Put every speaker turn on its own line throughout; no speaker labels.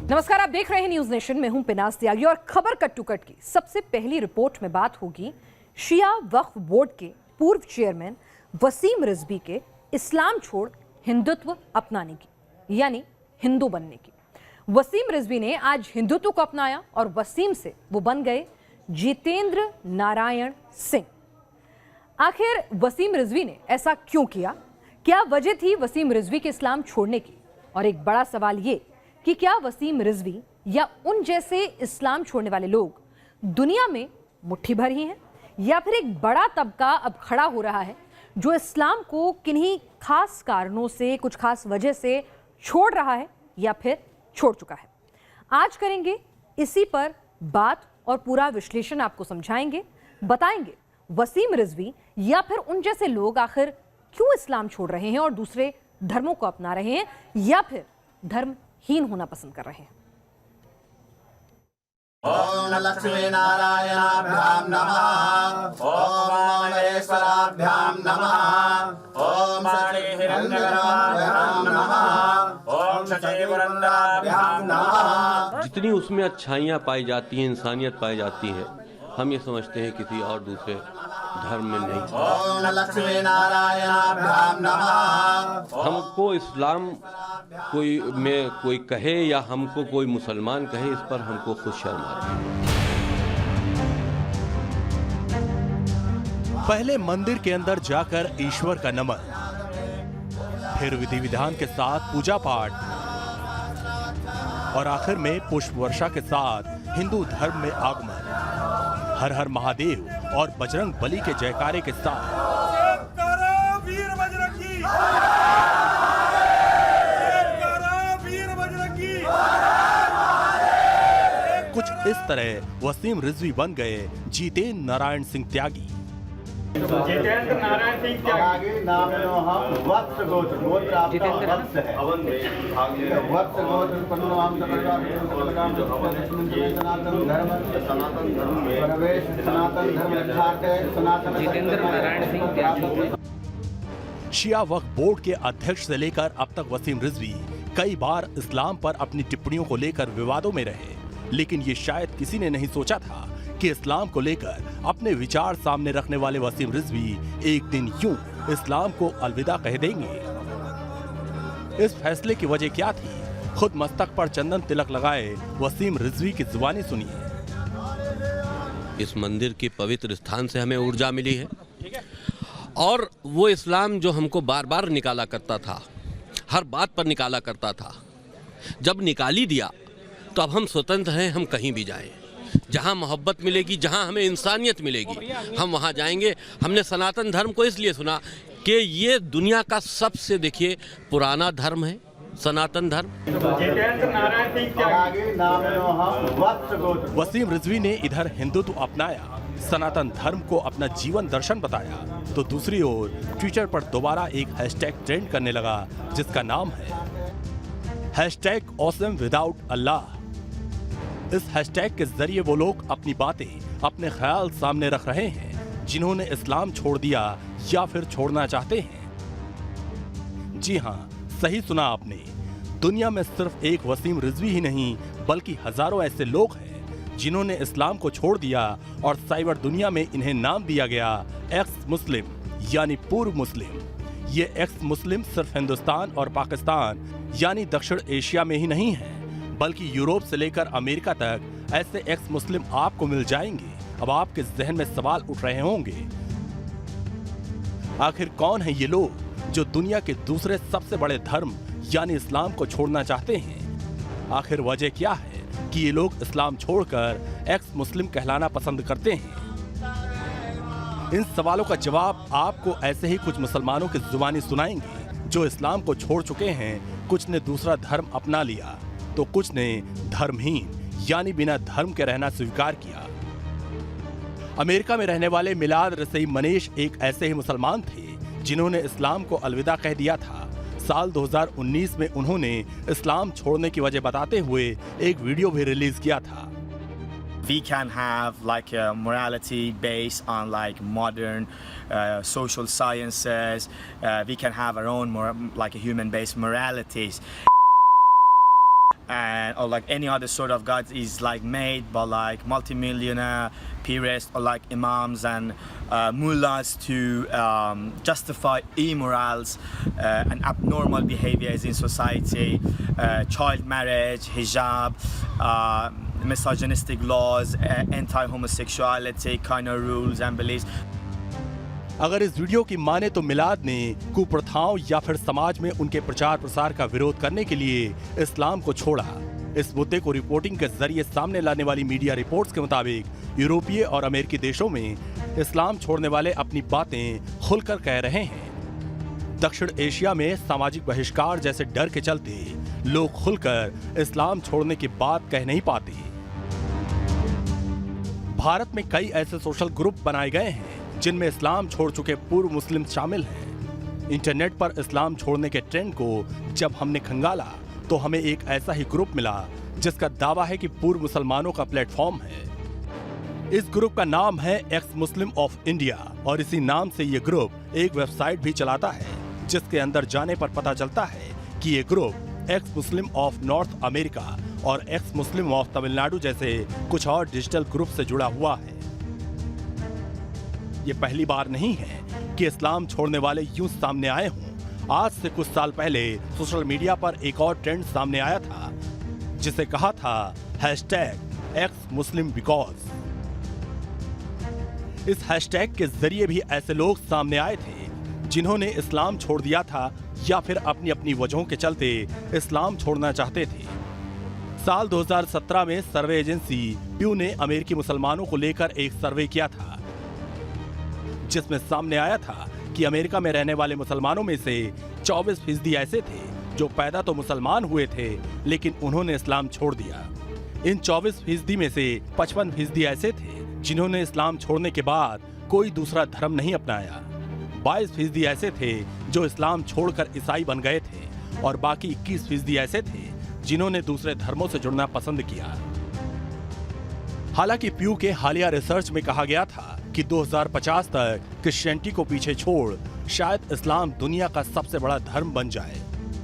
नमस्कार, आप देख रहे हैं न्यूज नेशन में हूं पिनास त्यागी और खबर कट टू कट की सबसे पहली रिपोर्ट में बात होगी शिया वक्फ बोर्ड के पूर्व चेयरमैन वसीम रिजवी के इस्लाम छोड़ हिंदुत्व अपनाने की, यानी हिंदू बनने की। वसीम रिजवी ने आज हिंदुत्व को अपनाया और वसीम से वो बन गए जितेंद्र नारायण सिंह। आखिर वसीम रिजवी ने ऐसा क्यों किया? क्या वजह थी वसीम रिजवी के इस्लाम छोड़ने की? और एक बड़ा सवाल ये कि क्या वसीम रिजवी या उन जैसे इस्लाम छोड़ने वाले लोग दुनिया में मुट्ठी भर ही हैं, या फिर एक बड़ा तबका अब खड़ा हो रहा है जो इस्लाम को किन्हीं खास कारणों से, कुछ खास वजह से छोड़ रहा है या फिर छोड़ चुका है? आज करेंगे इसी पर बात और पूरा विश्लेषण आपको समझाएंगे, बताएंगे वसीम रिजवी या फिर उन जैसे लोग आखिर क्यों इस्लाम छोड़ रहे हैं और दूसरे धर्मों को अपना रहे हैं या फिर धर्महीन होना पसंद कर रहे हैं।
ओम लक्ष्मी नारायणाभ्याम नमः। ओम महेश्वराभ्याम नमः। ओम श्री हिरण्यगर्भाभ्याम नमः। ओम शचीवरन्दाभ्याम नमः।
जितनी उसमें अच्छाइयाँ पाई जाती हैं, इंसानियत पाई जाती है, हम ये समझते हैं किसी और दूसरे धर्म में नहीं।
ओम लक्ष्मी नारायणाभ्याम नमः।
हमको इस्लाम कोई कहे या हमको कोई मुसलमान कहे, इस पर हमको खुद शर्म आती है।
पहले मंदिर के अंदर जाकर ईश्वर का नमन, फिर विधि विधान के साथ पूजा पाठ और आखिर में पुष्प वर्षा के साथ हिंदू धर्म में आगमन। हर हर महादेव और बजरंग बली के जयकारे के साथ
वीर बजरंगी, वीर बजरंगी।
कुछ इस तरह वसीम रिजवी बन गए जितेंद्र नारायण सिंह त्यागी।
जितेंद्र नारायण सिंह त्यागी
नाम वत्स गोत्र, गोत्र आपका वत्स है। वत्स गोत्र सनातन धर्म में प्रवेश, सनातन धर्म सनातन जितेंद्र नारायण सिंह त्यागी।
शिया वक्फ बोर्ड के अध्यक्ष से लेकर अब तक वसीम रिजवी कई बार इस्लाम पर अपनी टिप्पणियों को लेकर विवादों में रहे, लेकिन ये शायद किसी ने नहीं सोचा था कि इस्लाम को लेकर अपने विचार सामने रखने वाले वसीम रिजवी एक दिन यूं इस्लाम को अलविदा कह देंगे। इस फैसले की वजह क्या थी? खुद मस्तक पर चंदन तिलक लगाए वसीम रिजवी की जुबानी सुनिए।
इस मंदिर के पवित्र स्थान से हमें ऊर्जा मिली है और वो इस्लाम जो हमको बार बार निकाला करता था, हर बात पर निकाला करता था, जब निकाली दिया तो अब हम स्वतंत्र हैं, हम कहीं भी जाएं। जहां मोहब्बत मिलेगी, जहां हमें इंसानियत मिलेगी, हम वहां जाएंगे। हमने सनातन धर्म को इसलिए सुना कि ये दुनिया का सबसे, देखिए, पुराना धर्म है सनातन धर्म।
जितेंद्र नारायण सिंह त्यागी
नाम वत्स गोत्र।
वसीम रिजवी ने इधर हिंदुत्व अपनाया, सनातन धर्म को अपना जीवन दर्शन बताया, तो दूसरी ओर ट्विटर पर दोबारा एक हैशटैग ट्रेंड करने लगा जिसका नाम है #OsomWithoutAllah। इस हैशटैग के जरिए वो लोग अपनी बातें, अपने ख्याल सामने रख रहे हैं जिन्होंने इस्लाम छोड़ दिया या फिर छोड़ना चाहते हैं। जी हाँ, सही सुना आपने। दुनिया में सिर्फ एक वसीम रिजवी ही नहीं बल्कि हजारों ऐसे लोग हैं जिन्होंने इस्लाम को छोड़ दिया और साइबर दुनिया में इन्हें नाम दिया गया एक्स मुस्लिम, यानी पूर्व मुस्लिम। ये एक्स मुस्लिम सिर्फ हिंदुस्तान और पाकिस्तान यानी दक्षिण एशिया में ही नहीं है, बल्कि यूरोप से लेकर अमेरिका तक ऐसे एक्स मुस्लिम आपको मिल जाएंगे। अब आपके जहन में सवाल उठ रहे होंगे, आखिर कौन है ये लोग जो दुनिया के दूसरे सबसे बड़े धर्म यानी इस्लाम को छोड़ना चाहते हैं? आखिर वजह क्या है कि ये लोग इस्लाम छोड़कर एक्स मुस्लिम कहलाना पसंद करते हैं? इन सवालों का जवाब आपको ऐसे ही कुछ मुसलमानों की जुबानी सुनाएंगे जो इस्लाम को छोड़ चुके हैं। कुछ ने दूसरा धर्म अपना लिया तो कुछ ने धर्महीन यानी बिना धर्म के रहना स्वीकार किया। अमेरिका में रहने वाले मिलाद रसई मनीष एक ऐसे ही मुसलमान थे जिन्होंने इस्लाम को अलविदा कह दिया था। साल 2019 में उन्होंने इस्लाम छोड़ने की वजह बताते हुए एक वीडियो भी रिलीज किया था।
We can have like a morality based on like modern social sciences. We can have our own like a human-based moralities. and or like any other sort of gods is like made by like multimillionaire purists or like imams and mullahs to justify immorals and abnormal behaviors in society, child marriage, hijab, misogynistic laws, anti-homosexuality kind of rules and beliefs.
अगर इस video की माने तो मिलाद ने कुप्रथाओं या फिर समाज में उनके प्रचार प्रसार का विरोध करने के लिए इस्लाम को छोड़ा। इस मुद्दे को रिपोर्टिंग के जरिए सामने लाने वाली मीडिया रिपोर्ट्स के मुताबिक यूरोपीय और अमेरिकी देशों में इस्लाम छोड़ने वाले अपनी बातें खुलकर कह रहे हैं। दक्षिण एशिया में सामाजिक बहिष्कार जैसे डर के चलते लोग खुलकर इस्लाम छोड़ने की बात कह नहीं पाते। भारत में कई ऐसे सोशल ग्रुप बनाए गए हैं जिनमें इस्लाम छोड़ चुके पूर्व मुस्लिम शामिल हैं। इंटरनेट पर इस्लाम छोड़ने के ट्रेंड को जब हमने खंगाला तो हमें एक ऐसा ही ग्रुप मिला जिसका दावा है कि पूर्व मुसलमानों का प्लेटफॉर्म है। इस ग्रुप का नाम है एक्स मुस्लिम ऑफ इंडिया और इसी नाम से ये ग्रुप एक वेबसाइट भी चलाता है जिसके अंदर जाने पर पता चलता है कि ये group x Muslim of north America और एक्स मुस्लिम ऑफ तमिलनाडु जैसे कुछ और डिजिटल ग्रुप से जुड़ा हुआ है। ये पहली बार नहीं है कि इस्लाम छोड़ने वाले यूं सामने आए हों। आज से कुछ साल पहले सोशल मीडिया पर एक और ट्रेंड सामने आया था जिसे कहा था #XMuslimBecause। इस हैशटैग के जरिए भी ऐसे लोग सामने आए थे जिन्होंने इस्लाम छोड़ दिया था या फिर अपनी अपनी वजहों के चलते इस्लाम छोड़ना चाहते थे। साल 2017 में सर्वे एजेंसी प्यू ने अमेरिकी मुसलमानों को लेकर एक सर्वे किया था जिसमें सामने आया था कि अमेरिका में रहने वाले मुसलमानों में से 24% ऐसे थे जो पैदा तो मुसलमान हुए थे लेकिन उन्होंने इस्लाम छोड़ दिया। इन 24% में से 55% ऐसे थे जिन्होंने इस्लाम छोड़ने के बाद कोई दूसरा धर्म नहीं अपनाया। 22% ऐसे थे जो इस्लाम छोड़कर ईसाई बन गए थे और बाकी 21% ऐसे थे जिन्होंने दूसरे धर्मों से जुड़ना पसंद किया। हालांकि प्यू के हालिया रिसर्च में कहा गया था कि 2050 तक क्रिश्चियनिटी को पीछे छोड़ शायद इस्लाम दुनिया का सबसे बड़ा धर्म बन जाए,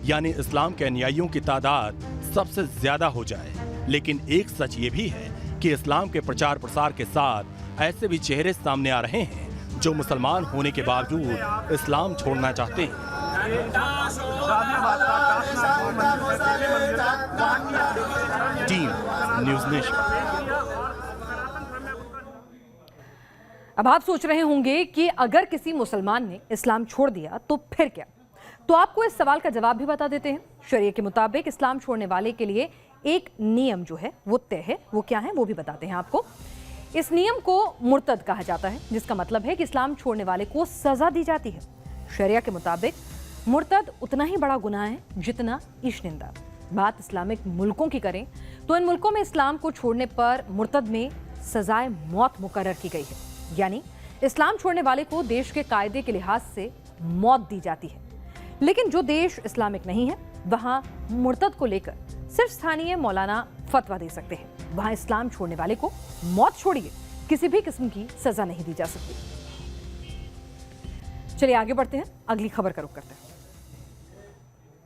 यानी इस्लाम के अनुयायियों की तादाद सबसे ज्यादा हो जाए। लेकिन एक सच ये भी है कि इस्लाम के प्रचार प्रसार के साथ ऐसे भी चेहरे सामने आ रहे हैं जो मुसलमान होने के बावजूद इस्लाम छोड़ना चाहते हैं। Team news nation.
अब आप सोच रहे होंगे कि अगर किसी मुसलमान ने इस्लाम छोड़ दिया तो फिर क्या? तो आपको इस सवाल का जवाब भी बता देते हैं। शरीय के मुताबिक इस्लाम छोड़ने वाले के लिए एक नियम जो है वो तय है। वो क्या है वो भी बताते हैं आपको। इस नियम को मुर्तद कहा जाता है, जिसका मतलब है कि इस्लाम छोड़ने वाले को सजा दी जाती है। शरिया के मुताबिक मुर्तद उतना ही बड़ा गुनाह है जितना इश्निंदा। बात इस्लामिक मुल्कों की करें तो इन मुल्कों में इस्लाम को छोड़ने पर मुर्तद में सजाए मौत मुकर्रर की गई है, यानी इस्लाम छोड़ने वाले को देश के कायदे के लिहाज से मौत दी जाती है। लेकिन जो देश इस्लामिक नहीं है वहां मुर्तद को लेकर सिर्फ स्थानीय मौलाना फतवा दे सकते हैं। वहां इस्लाम छोड़ने वाले को मौत छोड़िए किसी भी किस्म की सजा नहीं दी जा सकती। चलिए आगे बढ़ते हैं, अगली खबर का रुख करते हैं।